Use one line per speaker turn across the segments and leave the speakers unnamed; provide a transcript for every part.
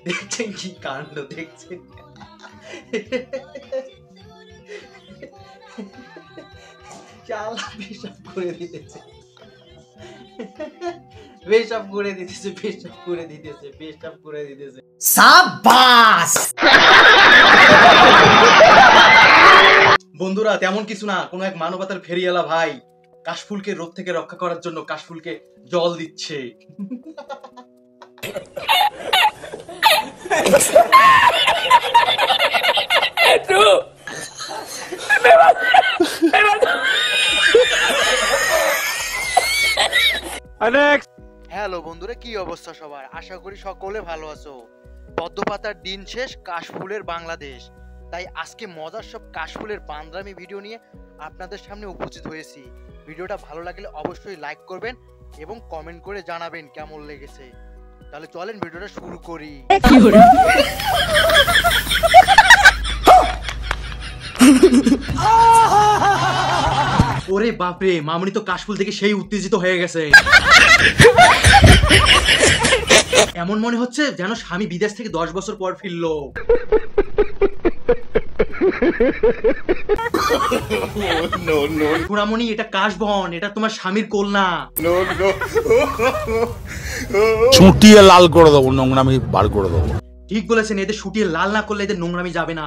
দেখছেন কি কাণ্ড দেখছেন? শালা পেশাব করে দিতেছে, পেশাব করে দিতেছে, পেশাব করে দিতেছে, পেশাব করে দিতেছে। সাবাস! বন্ধুরা তেমন কিছু না, কোন এক মানবতার ফেরিওয়ালা ভাই কাশফুলকে রোদ থেকে রক্ষা করার জন্য কাশফুলকে জল দিচ্ছে।
হ্যালো বন্ধুরা, কি অবস্থা সবার? আশা করি সকলে ভালো আছো। পদ্মপাতার দিন শেষ, কাশফুলের বাংলাদেশ। তাই আজকে মজার সব কাশফুলের বান্দরামি ভিডিও নিয়ে আপনাদের সামনে উপস্থিত হয়েছি। ভিডিওটা ভালো লাগলে অবশ্যই লাইক করবেন এবং কমেন্ট করে জানাবেন কেমন লেগেছে। তাহলে চলেন ভিডিওটা শুরু করি।
ওরে বাপরে, মামনি তো কাশফুল থেকে সেই উত্তেজিত হয়ে গেছে। এমন মনে হচ্ছে যেন স্বামী বিদেশ থেকে 10 বছর পর ফিরলো। পুরামণি, এটা কাশবন, এটা তোমার স্বামীর কোল না।
ছুটিয়ে লাল করে দেবো, নোংরামি বার করে দেবো।
ঠিক বলেছেন, এদের শুটিয়ে লাল না করলে এদের নোংরামি যাবে না।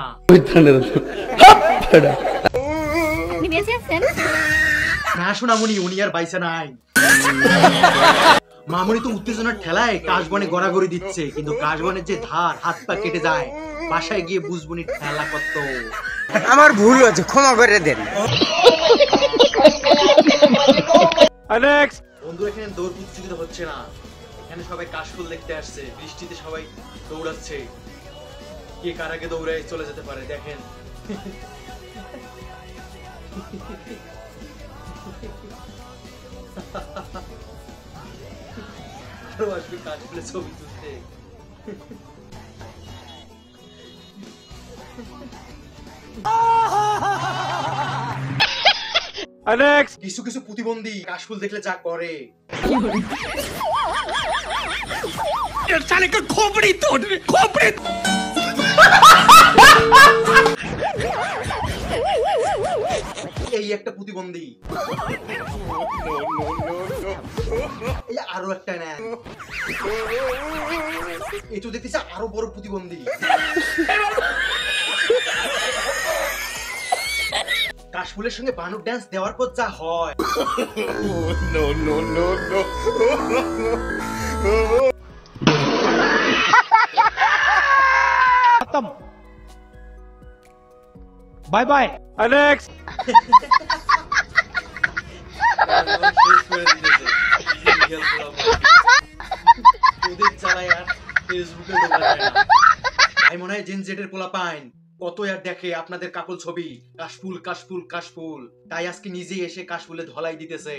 না সোনামণি, উনি আর বাইসা নাই। মামনি তো উত্তেজনার ঠেলায় কাশবনে গড়াগড়ি দিচ্ছে, কিন্তু কাশবনের যে ধার হাত পা কেটে যায়, বাসায় গিয়ে বুঝবনি ঠেলা কত।
আমার ভুল হয়েছে, ক্ষমা করে দেন।
বন্ধু, এখানে দৌড় প্রতিযোগিতা হচ্ছে না, এখানে সবাই কাশফুল দেখতে আসছে। বৃষ্টিতে সবাই দৌড়াচ্ছে, কে কার আগে দৌড়ায় চলে যেতে পারে দেখেন। আরো আসবে কাশফুলের ছবি তুলতে। কিছু কিছু প্রতিবন্ধী কাশফুল দেখলে যা করে। এই একটা প্রতিবন্ধী, এই আরো একটা নেন, এই তো দেখতেছি আরো বড় প্রতিবন্ধী। কাশফুলের সঙ্গে বানর ড্যান্স দেওয়ার পর যা হয়।
Bye bye next.
আমি মনে হয় জেন জেটের পোলা পাইন কত আর দেখে আপনাদের কাপল ছবি, কাশফুল কাশফুল কাশফুল, তাই আজকে নিজেই এসে কাশফুলে ধলাই দিতেছে।